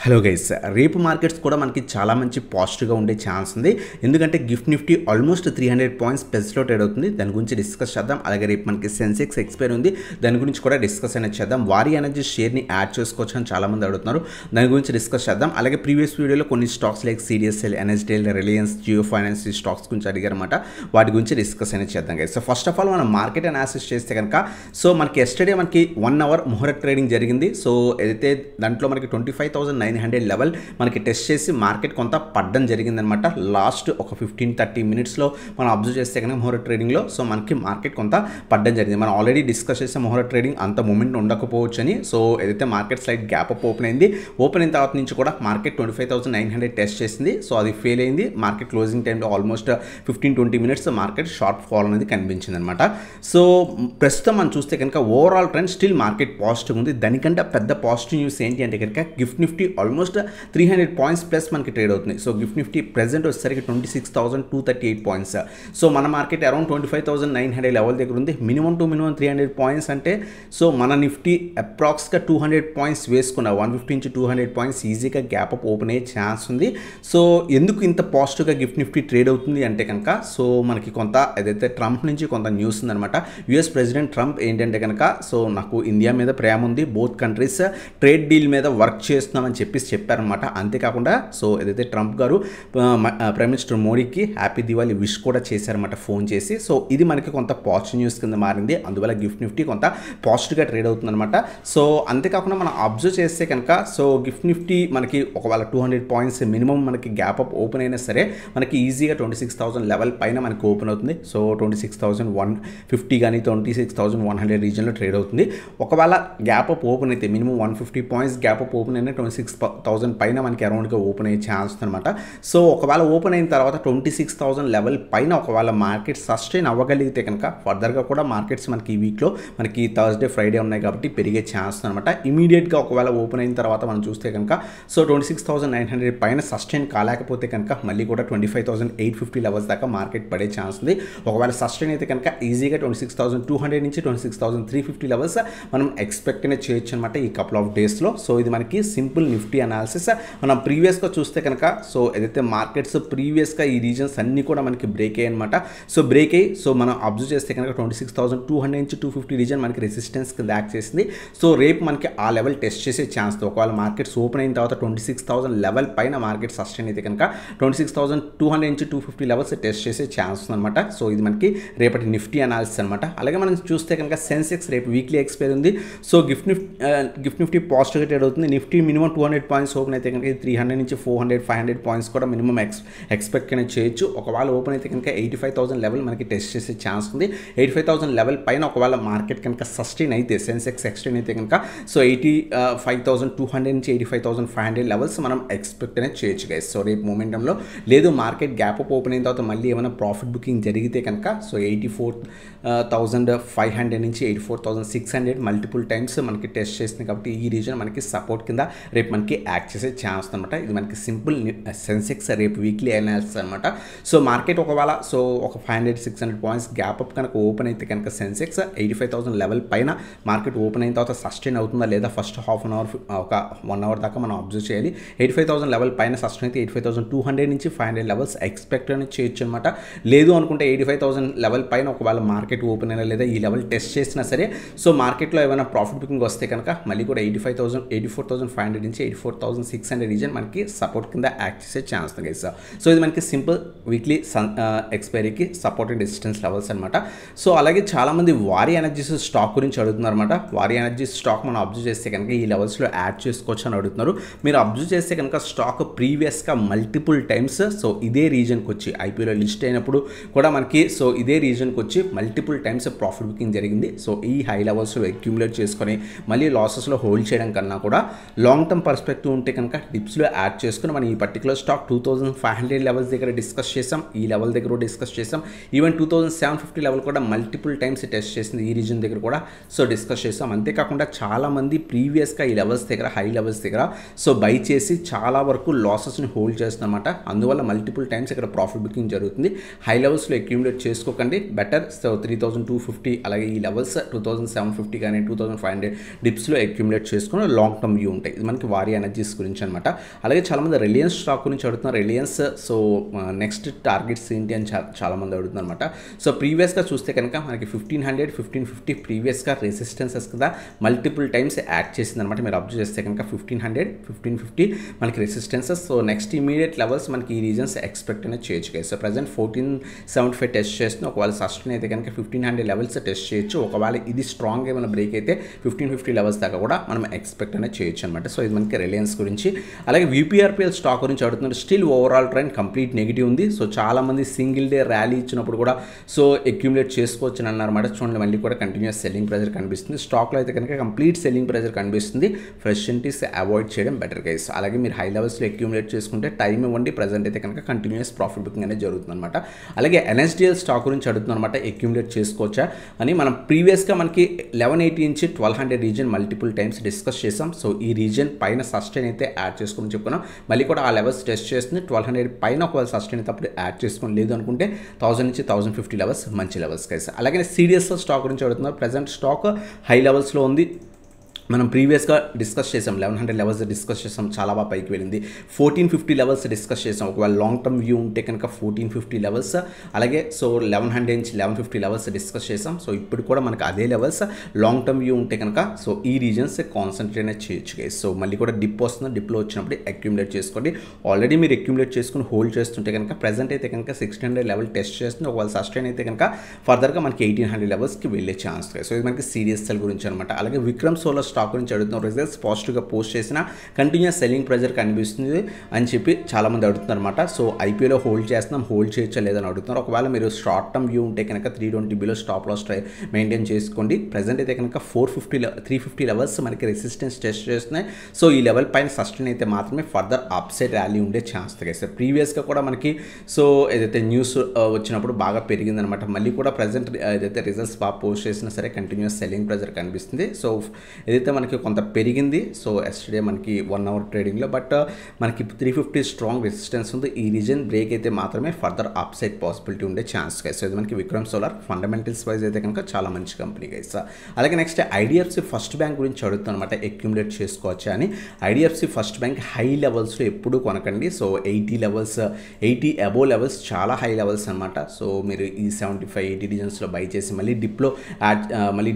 Hello guys, రేపు markets కూడా మనకి చాలా మంచి పాజిటివ్గా ఉండే ఛాన్స్ ఉంది. ఎందుకంటే గిఫ్ట్ నిఫ్టీ ఆల్మోస్ట్ 300 పాయింట్స్ ప్లస్లో ట్రేడ్ అవుతుంది. దాని గురించి డిస్కస్ చేద్దాం. అలాగే రేపు మనకి సెన్సెక్స్ ఎక్స్పైర్ ఉంది, దాని గురించి కూడా డిస్కస్ అనేది చేద్దాం. వారి ఎనర్జీ షేర్ని యాడ్ చేసుకోవచ్చు అని చాలామంది అడుగుతున్నారు, దాని గురించి డిస్కస్ చేద్దాం. అలాగే ప్రీవియస్ వీడియోలో కొన్ని stocks like CDSL, NSDL, Reliance, Jio Finance ఈ స్టాక్స్ గురించి అడిగారన్నమాట. వాటి గురించి డిస్కస్ అనేది చేద్దాం guys. So first of all మనం మార్కెట్ అనాలిసిస్ చేస్తే కనుక సో మనకి ఎస్టర్డే మనకి 1 అవర్ ముహూర్త ట్రేడింగ్ జరిగింది. సో ఏదైతే దాంట్లో మనకి 25,900 లెవెల్ మనకి టెస్ట్ చేసి మార్కెట్ కొంత పడ్డం జరిగిందనమాట. లాస్ట్ ఒక 15-30 మినిట్స్లో మనం అబ్జర్వ్ చేస్తే కనుక ముహూర్త ట్రేడింగ్లో సో మనకి మార్కెట్ కొంత పడ్డం జరిగింది. మనం ఆల్రెడీ డిస్కస్ చేసే ముహూర్త ట్రేడింగ్ అంత మూమెంట్ ఉండకపోవచ్చు అని. సో ఏదైతే market slide gap up open అయింది, ఓపెన్ అయిన తర్వాత నుంచి కూడా మార్కెట్ 25,900 టెస్ట్ చేసింది. సో అది ఫెయిల్ అయింది. మార్కెట్ క్లోజింగ్ టైంలో almost 15-20 minutes market short fall అనేది కనిపించింది అనమాట. సో ప్రస్తుతం మనం చూస్తే కనుక overall trend still market positive ఉంది. దానికంటే పెద్ద పాజిటివ్ న్యూస్ ఏంటి అంటే కనుక gift Nifty almost 300 points plus మనకి ట్రేడ్ అవుతుంది. సో గిఫ్ట్ నిఫ్టీ ప్రెసెంట్ వచ్చేసరికి 26,238 పాయింట్స్. సో మన మార్కెట్ అరౌండ్ 25,900 లెవెల్ దగ్గర ఉంది. మినిమం టు మినిమం 300 పాయింట్స్ అంటే సో మన నిఫ్టీ అప్రాక్స్గా 200 పాయింట్స్ వేసుకున్న 150 నుంచి 200 పాయింట్స్ ఈజీగా గ్యాప్ అప్ ఓపెన్ అయ్యే ఛాన్స్ ఉంది. సో ఎందుకు ఇంత పాజిటివ్గా గిఫ్ట్ నిఫ్టీ ట్రేడ్ అవుతుంది అంటే కనుక సో మనకి కొంత ఏదైతే ట్రంప్ నుంచి కొంత న్యూస్ ఉందన్నమాట. యుఎస్ ప్రెసిడెంట్ ట్రంప్ ఏంటంటే కనుక సో నాకు ఇండియా మీద ప్రేమ ఉంది, బోత్ కంట్రీస్ ట్రేడ్ డీల్ మీద వర్క్ చేస్తున్నామని చెప్పారనమాట. అంతేకాకుండా సో ఏదైతే ట్రంప్ గారు ప్రైమ్ మినిస్టర్ మోడీకి హ్యాపీ దివాళీ విష్ కూడా చేశారన్నమాట ఫోన్ చేసి. సో ఇది మనకి కొంత పాజిటివ్ న్యూస్ కింద మారింది. అందువల్ల గిఫ్ట్ నిఫ్టీ కొంత పాజిటివ్గా ట్రేడ్ అవుతుందన్నమాట. సో అంతేకాకుండా మనం అబ్జర్వ్ చేస్తే కనుక సో గిఫ్ట్ నిఫ్టీ మనకి ఒకవేళ 200 పాయింట్స్ మినిమం మనకి గ్యాప్ అప్ ఓపెన్ అయినా సరే మనకి ఈజీగా 26,000 లెవెల్ పైన మనకి ఓపెన్ అవుతుంది. సో 26,150 కానీ 26,100 రీజన్లో ట్రేడ్ అవుతుంది. ఒకవేళ గ్యాప్ అప్ ఓపెన్ అయితే minimum 150 points gap up open అయినా 26,000 పైన మనకి అరౌండ్గా ఓపెన్ అయ్యే ఛాన్స్ అనమాట. సో ఒకవేళ ఓపెన్ అయిన తర్వాత 26,000 లెవెల్ పైన ఒకవేళ మార్కెట్ సస్టైన్ అవ్వగలిగితే కనుక ఫర్దర్గా కూడా మార్కెట్స్ మనకి ఈ వీక్లో మనకి థర్స్డే ఫ్రైడే ఉన్నాయి కాబట్టి పెరిగే ఛాన్స్ అనమాట. ఇమీడియట్గా ఒకవేళ ఓపెన్ అయిన తర్వాత మనం చూస్తే కనుక సో 26,900 పైన సస్టైన్ కాలేకపోతే కనుక మళ్ళీ కూడా 25,850 లెవెల్స్ దాకా మార్కెట్ పడే ఛాన్స్ ఉంది. ఒకవేళ సస్టైన్ అయితే కనుక ఈజీగా 26,200 నుంచి 26,350 లెవెల్స్ మనం ఎక్స్పెక్ట్ అనేది చేయొచ్చు అనమాట ఈ కపుల్ ఆఫ్ డేస్లో. సో ఇది మనకి సింపుల్ నిఫ్టీ అనాలిసిస్. మనం ప్రీవియస్గా చూస్తే కనుక సో ఏదైతే మార్కెట్స్ ప్రీవియస్గా ఈ రీజన్స్ అన్నీ కూడా మనకి బ్రేక్ అయ్యాయి అనమాట. సో బ్రేక్ అయ్యి సో మనం అబ్జర్వ్ చేస్తే కనుక 26,200 నుంచి 250 రీజన్ మనకి రెసిస్టెన్స్ కింద యాక్ట్ చేసింది. సో రేపు మనకి ఆ లెవెల్ టెస్ట్ చేసే ఛాన్స్. ఒకవేళ మార్కెట్స్ ఓపెన్ అయిన తర్వాత 26,000 లెవెల్ పైన మార్కెట్ సస్టైన్ అయితే కనుక 26,200 నుంచి 250 లెవెల్స్ టెస్ట్ చేసే ఛాన్స్ ఉందన్నమాట. సో ఇది మనకి రేపటి నిఫ్టీ అనాలిసిస్ అనమాట. అలాగే మనం చూస్తే కనుక సెన్సెక్స్ రేపు వీక్లీ ఎక్స్పైర్ ఉంది. సో గిఫ్ట్ నిఫ్టీ పాజిటివ్గా ట్రేడ్ అవుతుంది. నిఫ్టీ మినిమం 200 పాయింట్స్ ఓపెన్ అయితే కనుక 300 నుంచి 400-500 పాయింట్స్ కూడా మినిమం ఎక్స్పెక్ట్ అనేది చేయొచ్చు. ఒకవేళ ఓపెన్ అయితే కనుక 85,000 లెవెల్ మనకి టెస్ట్ చేసే ఛాన్స్ ఉంది. 85,000 లెవెల్ పైన ఒకవేళ మార్కెట్ కనుక సస్టైన్ అయితే సెన్సెక్స్ ఎక్స్టెండ్ అయితే కనుక సో 85,200 నుంచి 85,500 లెవెల్స్ మనం ఎక్స్పెక్ట్ అనేది చేయొచ్చు గైస్. సో రేపు మూమెంటంలో లేదు మార్కెట్ గ్యాప్ అప్ ఓపెన్ అయిన తర్వాత మళ్ళీ ఏమైనా ప్రాఫిట్ బుకింగ్ జరిగితే కనుక సో 84,500 నుంచి 84,600 మల్టిపుల్ టైమ్స్ మనకి టెస్ట్ చేస్తుంది కాబట్టి ఈ రీజన్ మనకి సపోర్ట్ కింద రేపు మనకి యాక్ట్ చేసే ఛాన్స్ అనమాట. ఇది మనకి సింపుల్ సెన్సెక్స్ రేపు వీక్లీ అనాలిసిస్ అనమాట. సో మార్కెట్ ఒకవేళ సో ఒక 500-600 పాయింట్స్ గ్యాప్ అప్ కనుక ఓపెన్ అయితే కనుక సెన్సెక్స్ 85,000 లెవెల్ పైన మార్కెట్ ఓపెన్ అయిన తర్వాత సస్టైన్ అవుతుందా లేదా ఫస్ట్ హాఫ్ అన్ అవర్ ఒక 1 అవర్ దాకా మనం అబ్జర్వ్ చేయాలి. 85,000 లెవెల్ పైన సస్టైన్ అయితే 85,200 నుంచి 500 లెవెల్స్ ఎక్స్పెక్ట్ అనేది చేయొచ్చు అనమాట. లేదు అనుకుంటే 85,000 లెవెల్ పైన ఒకవేళ మార్కెట్ ఓపెన్ అయినా లేదా ఈ లెవెల్ టెస్ట్ చేసినా సరే సో మార్కెట్లో ఏమైనా ప్రాఫిట్ బుకింగ్ వస్తే కనుక మళ్ళీ కూడా 84,500 నుంచి 84,600 రీజన్ మనకి సపోర్ట్ కింద యాక్ట్ చేసే ఛాన్స్ ఉంది గైస్. సో ఇది మనకి సింపుల్ వీక్లీ ఎక్స్పైరీకి సపోర్టెడ్ డిస్టెన్స్ లెవెల్స్ అనమాట. సో అలాగే చాలామంది వారి ఎనర్జీస్ స్టాక్ గురించి అడుగుతున్నారు అనమాట. వారి ఎనర్జీస్ స్టాక్ మనం అబ్జర్వ్ చేస్తే కనుక ఈ లెవెల్స్లో యాడ్ చేసుకోవచ్చు అని అడుగుతున్నారు. మీరు అబ్జర్వ్ చేస్తే కనుక స్టాక్ ప్రీవియస్గా మల్టిపుల్ టైమ్స్ సో ఇదే రీజన్కి వచ్చి ఐపీఓలో లిస్ట్ అయినప్పుడు కూడా మనకి సో ఇదే రీజన్కి వచ్చి మల్టిపుల్ టైమ్స్ ప్రాఫిట్ బుకింగ్ జరిగింది. సో ఈ హై లెవెల్స్లో అక్యూములేట్ చేసుకొని మళ్ళీ లాసెస్లో హోల్డ్ చేయడం కన్నా కూడా లాంగ్ టర్మ్ పర్స్పెక్టివ్ ఉంటే కనుక డిప్స్లో యాడ్ చేసుకుని మనం ఈ పర్టికులర్ స్టాక్ 2,500 లెవెల్స్ దగ్గర డిస్కస్ చేసాం, ఈ లెవెల్ దగ్గర డిస్కస్ చేసాం, ఈవెన్ 2,750 లెవెల్ కూడా మల్టిపుల్ టైమ్స్ టెస్ట్ చేసింది ఈ రీజన్ దగ్గర కూడా సో డిస్కస్ చేసాం. అంతేకాకుండా చాలామంది ప్రీవియస్గా ఈ లెవెల్స్ దగ్గర హై లెవెల్స్ దగ్గర సో బై చేసి చాలా వరకు లాసెస్ని హోల్డ్ చేస్తుందన్నమాట. అందువల్ల మల్టిపుల్ టైమ్స్ ఇక్కడ ప్రాఫిట్ బుకింగ్ జరుగుతుంది. హై లెవెల్స్లో అక్యూములేట్ చేసుకోకండి బెటర్. సో 3,250 అలాగే ఈ లెవెల్స్ 2,750 కానీ 2,500 డిప్స్లో అక్యూములేట్ చేసుకుని లాంగ్ టర్మ్ వ్యూ ఉంటాయి. ఇది మనకి వారి ఎనర్జీస్ గురించి అనమాట. అలాగే చాలామంది రిలయన్స్ స్టాక్ గురించి అడుగుతున్నారు. రిలయన్స్ సో నెక్స్ట్ టార్గెట్స్ ఏంటి అని చాలామంది అడుగుతున్నారు అనమాట. సో ప్రీవియస్గా చూస్తే కనుక మనకి 1500 1550 ప్రీవియస్గా రెసిస్టెన్సెస్ కదా మల్టిపుల్ టైమ్స్ యాడ్ చేసింది అనమాట. మీరు అబ్జర్వ్ చేస్తే కనుక 1500 1550 మనకి resistances. So next immediate levels మనకి ఈ రీజన్స్ ఎక్స్పెక్ట్ అనేది చేయొచ్చు గైస్. సో ప్రజెంట్ 1475 టెస్ట్ చేస్తుంది. ఒకవేళ సస్టైన్ అయితే కనుక 1500 లెవెల్స్ టెస్ట్ చేయొచ్చు. ఒకవేళ ఇది స్ట్రాంగ్ ఏమైనా బ్రేక్ అయితే 1550 లెవెల్స్ దాకా కూడా మనం ఎక్స్పెక్ట్ అనేది చేయొచ్చు అనమాట. సో ఇది మనకి రిలయన్స్ గురించి. అలాగే VPRPL స్టాక్ గురించి అడుగుతున్నారు. Still overall trend complete negative ఉంది. సో చాలామంది సింగిల్ డే ర్యాలీ ఇచ్చినప్పుడు కూడా సో అక్యూములేట్ చేసుకోవచ్చు అని అన్నారన్నమాట. చూడండి మళ్ళీ కూడా కంటిన్యూస్ సెల్లింగ్ ప్రెజర్ కనిపిస్తుంది. స్టాక్లో అయితే కనుక కంప్లీట్ సెల్లింగ్ ప్రెజర్ కనిపిస్తుంది. ఫ్రెష్ ఎంట్రీస్ అవాయిడ్ చేయడం బెటర్ గైస్. అలాగే మీరు హై లెవెల్స్లో అక్యూములేట్ చేసుకుంటే టైం ఇవ్వండి. ప్రజెంట్ అయితే కనుక కంటిన్యూస్ ప్రాఫిట్ బుకింగ్ అనేది జరుగుతుంది అనమాట. అలాగే NSDL స్టాక్ గురించి అడుగుతుంది అనమాట. అక్యూములేట్ చేసుకోవచ్చా అని మనం ప్రీవియస్గా మనకి 1180 నుంచి 1200 రీజన్ మల్టిపుల్ టైమ్స్ డిస్కస్ చేసాం. సో ఈ రీజన్ పైన సస్టైన్ అయితే యాడ్ చేసుకుని చెప్పుకున్నాం. మళ్ళీ కూడా ఆ లెవెల్స్ టెస్ట్ చేస్తుంది. 1200 పైన ఒకవేళ సస్టైన్ అయితే అప్పుడు యాడ్ చేసుకుని, లేదు అనుకుంటే 1000 నుంచి 1050 లెవెల్స్ మంచి లెవెల్స్ గైస్. అలాగే CDSL స్టాక్ గురించి అడుగుతున్నారు. ప్రజెంట్ స్టాక్ హై లెవెల్స్లో ఉంది. మనం ప్రీవియస్గా డిస్కస్ చేసాం 1100 లెవెల్స్ డిస్కస్ చేసాం, చాలా బాగా పైకి వెళ్ళింది. 1450 లెవెల్స్ డిస్కస్ చేసాం. ఒకవేళ లాంగ్ టర్మ్ వ్యూ ఉంటే కనుక 1450 లెవెల్స్, అలాగే సో 1100 నుంచి 1150 లెవెల్స్ డిస్కస్ చేసాం. సో ఇప్పుడు కూడా మనకు అదే లెవెల్స్ లాంగ్ టర్మ్ వ్యూ ఉంటే కనుక సో ఈ రీజన్స్ కాన్సన్ట్రేట్ అనేది చేయొచ్చు గైస్. సో మళ్ళీ కూడా డిప్ వస్తుంది. డిప్లో వచ్చినప్పుడు అక్యూములేట్ చేసుకోండి. ఆల్రెడీ మీరు అక్యూములేట్ చేసుకుని హోల్డ్ చేస్తుంటే కనుక ప్రజెంట్ అయితే కనుక 1600 లెవెల్ టెస్ట్ చేస్తుంది. ఒకవేళ సస్టైన్ అయితే కనుక ఫర్దర్గా మనకి 1800 లెవెల్స్కి వెళ్ళే ఛాన్స్ గైస్. సో ఇది మనకి CDSL గురించి అనమాట. అలాగే విక్రమ్ సోలార్ స్టాక్ గురించి అడుగుతున్నారు. రిజల్ట్స్ పాజిటివ్గా పోస్ట్ చేసిన కంటిన్యూస్ సెల్లింగ్ ప్రెజర్ కనిపిస్తుంది అని చెప్పి చాలామంది అడుగుతున్నారు అనమాట. సో IPOలో హోల్డ్ చేస్తున్నాం, హోల్డ్ చేయొచ్చా లేదని అడుగుతున్నారు. ఒకవేళ మీరు షార్ట్ టర్మ్ వ్యూ ఉంటే కనుక 320 బిలో స్టాప్ లాస్ మెయింటైన్ చేసుకోండి. ప్రజెంట్ అయితే కనుక 350 లెవెల్స్ మనకి రెసిస్టెన్స్ టెస్ట్ చేస్తున్నాయి. సో ఈ లెవెల్ పైన సస్టైన్ అయితే మాత్రమే ఫర్దర్ అప్సైడ్ ర్యాలీ ఉండే ఛాన్స్ తగ్గిస్తాయి. ప్రీవియస్గా కూడా మనకి సో ఏదైతే న్యూస్ వచ్చినప్పుడు బాగా పెరిగిందనమాట. మళ్ళీ కూడా ప్రజెంట్ ఏదైతే రిజల్ట్స్ బాగా పోస్ట్ చేసినా సరే కంటిన్యూస్ సెల్లింగ్ ప్రెజర్ కనిపిస్తుంది. సో ఏదైతే మనకి కొంత పెరిగింది. సో ఎస్టర్డే మనకి 1 అవర్ ట్రేడింగ్లో, బట్ మనకి 350 స్ట్రాంగ్ రెసిస్టెన్స్ ఉంది. ఈ రీజన్ బ్రేక్ అయితే మాత్రమే ఫర్దర్ అప్సైడ్ పాసిబిలిటీ ఉండే ఛాన్స్ గైస్. సో ఇది మనకి విక్రమ్ సోలార్ ఫండమెంటల్స్ వైజ్ అయితే కనుక చాలా మంచి కంపెనీ గైస్. అలాగే నెక్స్ట్ IDFC ఫస్ట్ బ్యాంక్ గురించి అడుగుతాను అనమాట. అక్యూములేట్ చేసుకోవచ్చా అని. IDFC ఫస్ట్ బ్యాంక్ హై లెవెల్స్లో ఎప్పుడు కొనకండి. సో 80 లెవెల్స్ 80 అబోవ్ లెవెల్స్ చాలా హై లెవెల్స్ అనమాట. సో మీరు ఈ 75-80 రీజన్స్లో బై చేసి మళ్ళీ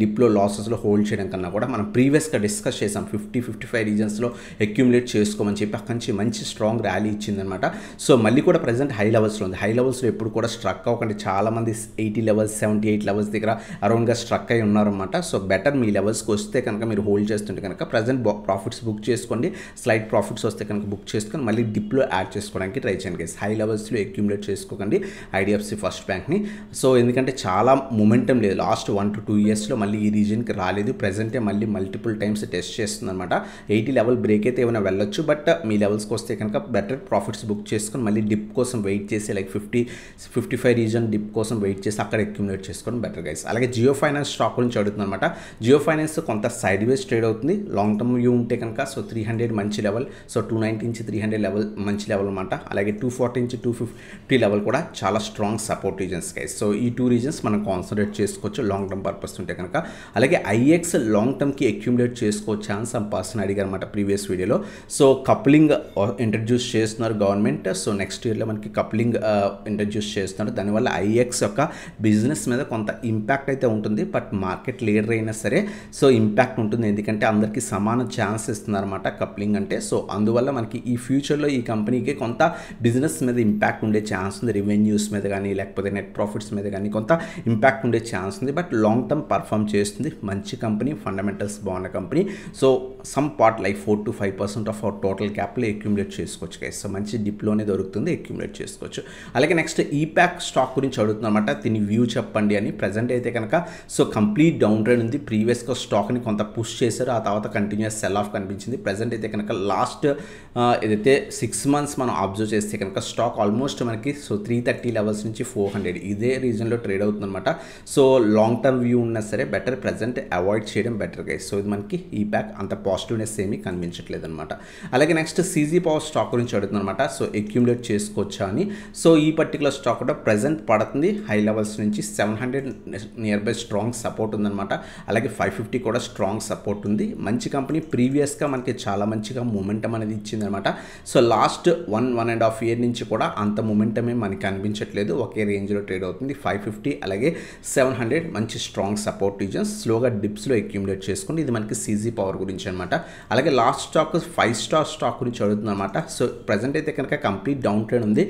డిప్లో లాసెస్లో హోల్డ్ చేయడం కన్నా కూడా మనం ప్రీవియస్గా డిస్కస్ చేసాం 50-55 రీజన్స్లో అక్యూములేట్ చేసుకోమని చెప్పి అక్కడి నుంచి మంచి స్ట్రాంగ్ ర్యాలీ ఇచ్చిందనమాట. సో మళ్ళీ కూడా ప్రజెంట్ హై లెవెల్స్లో ఉంది. హై లెవెల్స్లో ఎప్పుడు కూడా స్ట్రక్ అవ్వకండి. చాలామంది 80 లెవెల్స్ 78 లెవెల్స్ దగ్గర అరౌండ్గా స్ట్రక్ అయి ఉన్నారన్నమాట. సో బెటర్ మీ లెవెల్స్కి వస్తే కనుక మీరు హోల్డ్ చేస్తుంటే కనుక ప్రజెంట్ ప్రాఫిట్స్ బుక్ చేసుకోండి. స్లైట్ ప్రాఫిట్స్ వస్తే కనుక బుక్ చేసుకొని మళ్ళీ డిప్లో యాడ్ చేసుకోవడానికి ట్రై చేయండి గైస్. హై లెవెల్స్లో అక్యూములేట్ చేసుకోకండి IDFC ఫస్ట్ బ్యాంక్ని. సో ఎందుకంటే చాలా మొమెంటం లేదు. లాస్ట్ 1 to 2 ఇయర్స్లో మళ్ళీ ఈ రీజన్కి రాలేదు. ప్రజెంటే మళ్ళీ మల్టిపుల్ టైమ్స్ టెస్ట్ చేస్తుంది అనమాట. 80 లెవెల్ బ్రేక్ అయితే ఏమైనా వెళ్ళొచ్చు, బట్ మీ లెవెల్స్కి వస్తే కనుక బెటర్ ప్రాఫిట్స్ బుక్ చేసుకొని మళ్ళీ డిప్ కోసం వెయిట్ చేసి లైక్ 50-55 రీజన్ డిప్ కోసం వెయిట్ చేసి అక్కడ అక్యూములేట్ చేసుకోవడం బెటర్ గైస్. అలాగే జియో ఫైనాన్స్ స్టాక్ గురించి అడుగుతుంది అనమాట. జియో ఫైనాన్స్ కొంత సైడ్ వేస్ ట్రేడ్ అవుతుంది. లాంగ్ టర్మ్ వ్యూ ఉంటే కనుక సో 300 మంచి లెవెల్. సో 290 నుంచి 300 లెవెల్ మంచి లెవెల్ అనమాట. అలాగే 240 నుంచి 250 లెవెల్ కూడా చాలా strong support reasons guys. So ఈ 2 రీజన్స్ మనం కాన్సన్ట్రేట్ చేసుకోవచ్చు లాంగ్ టర్మ్ పర్పస్ ఉంటే కనుక. అలాగే IX లాంగ్ టర్మ్కి అక్యూములేట్ చేసుకోవచ్చు అని సమ్ పర్సన్ అడిగారు అనమాట ప్రీవియస్ వీడియోలో. సో కప్లింగ్ ఇంట్రడ్యూస్ చేస్తున్నారు గవర్నమెంట్. సో నెక్స్ట్ ఇయర్లో మనకి కప్లింగ్ ఇంట్రడ్యూస్ చేస్తున్నారు. దానివల్ల IX యొక్క బిజినెస్ మీద కొంత ఇంపాక్ట్ అయితే ఉంటుంది. బట్ మార్కెట్ లీడర్ అయినా సరే సో ఇంపాక్ట్ ఉంటుంది. ఎందుకంటే అందరికీ సమాన ఛాన్స్ ఇస్తున్నారు అనమాట కప్లింగ్ అంటే. సో అందువల్ల మనకి ఈ ఫ్యూచర్లో ఈ కంపెనీకి కొంత బిజినెస్ మీద ఇంపాక్ట్ ఉండే ఛాన్స్ ఉంది. రెవెన్యూస్ మీద కానీ లేకపోతే నెట్ ప్రాఫిట్స్ మీద కానీ కొంత ఇంపాక్ట్ ఉండే ఛాన్స్ ఉంది. బట్ లాంగ్ టర్మ్ పర్ఫామ్ చేస్తుంది. మంచి కంపెనీ, ఫండమెంటల్స్ బాగున్న company. So some part like 4 to 5% of our total capital accumulate చేసుకోవచ్చు గైస్. సో మంచి డిప్లోనే దొరుకుతుంది, అక్యూములేట్ చేసుకోవచ్చు. అలాగే నెక్స్ట్ ఈపాక్ స్టాక్ గురించి అడుగుతుంది అనమాట. దీని వ్యూ చెప్పండి అని. ప్రజెంట్ అయితే కనుక సో కంప్లీట్ డౌన్ ట్రెండ్ ఉంది. ప్రీవియస్గా స్టాక్ని కొంత పుష్ చేశారు, ఆ తర్వాత కంటిన్యూస్ సెల్ ఆఫ్ కనిపించింది. ప్రజెంట్ అయితే కనుక లాస్ట్ ఏదైతే 6 months మనం అబ్జర్వ్ చేస్తే కనుక స్టాక్ ఆల్మోస్ట్ మనకి సో 330 లెవెల్స్ నుంచి 400 ఇదే రీజన్లో ట్రేడ్ అవుతుంది అనమాట. సో లాంగ్ టర్మ్ వ్యూ ఉన్నా సరే బెటర్ ప్రజెంట్ అవాయిడ్ చేయడం బెటర్ గైస్. సో ఇది ఇది మనకి ఈ ప్యాక్ అంత పాజిటివ్నెస్ ఏమీ కనిపించట్లేదు అనమాట. అలాగే నెక్స్ట్ సీజీ పవర్ స్టాక్ గురించి అడుగుతుంది అనమాట. సో అక్యూములేట్ చేసుకోవచ్చా అని. సో ఈ పర్టికులర్ స్టాక్ కూడా ప్రజెంట్ పడుతుంది హై లెవెల్స్ నుంచి 700 నియర్ బై స్ట్రాంగ్ సపోర్ట్ ఉందన్నమాట. అలాగే 550 కూడా స్ట్రాంగ్ సపోర్ట్ ఉంది. మంచి కంపెనీ, ప్రీవియస్గా మనకి చాలా మంచిగా మూమెంటం అనేది ఇచ్చిందనమాట. సో లాస్ట్ 1.5 ఇయర్ నుంచి కూడా అంత మూమెంటమే మనకి కనిపించట్లేదు, ఒకే రేంజ్లో ట్రేడ్ అవుతుంది. 550 అలాగే 700 మంచి స్ట్రాంగ్ సపోర్ట్ రీజన్స్, స్లోగా డిప్స్లో అక్యూములేట్ చేసుకోండి. ఇది మనకి సీజీ పవర్ గురించి అనమాట. అలాగే లాస్ట్ స్టాక్ 5 స్టార్ స్టాక్ గురించి అడుగుతుంది అనమాట. సో ప్రజెంట్ అయితే కనుక కంప్లీట్ డౌన్ ట్రేడ్ ఉంది,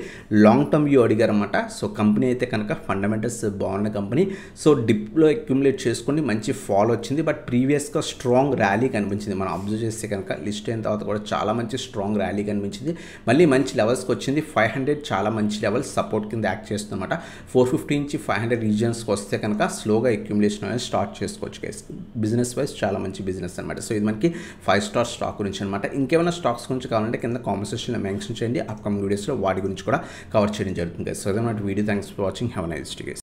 లాంగ్ టర్మ్ వ్యూ అడిగారు అనమాట. సో కంపెనీ అయితే కనుక ఫండమెంటల్స్ బాగున్న కంపెనీ. సో డిప్లో అక్యూములేట్ చేసుకుని మంచి ఫాల్ వచ్చింది, బట్ ప్రీవియస్గా స్ట్రాంగ్ ర్యాలీ కనిపించింది. మనం అబ్జర్వ్ చేస్తే కనుక లిస్ట్ అయిన తర్వాత కూడా చాలా మంచి స్ట్రాంగ్ ర్యాలీ కనిపించింది. మళ్ళీ మంచి లెవెల్స్కి వచ్చింది. 500 చాలా మంచి లెవెల్ సపోర్ట్ కింద యాక్ట్ చేస్తుందన్నమాట. 450 నుంచి 500 రీజియన్స్కి వస్తే కనుక స్లోగా అక్యూములేషన్ అనేది స్టార్ట్ చేసుకోవచ్చు గైస్. బిజినెస్ వైజ్ చాలా మంచి బిజినెస్ అనమాట. సో ఇది మనకి 5 స్టార్ స్టాక్ గురించి అనమాట. ఇంకేమైనా స్టాక్స్ గురించి కావాలంటే కింద కామెంట్ సెక్షన్లో మెన్షన్ చేయండి. అప్కమింగ్ వీడియోస్లో వాటి గురించి కూడా కవర్ చేయడం జరుగుతుంది. సో అదనమాట video. Thanks for watching. Have a nice day.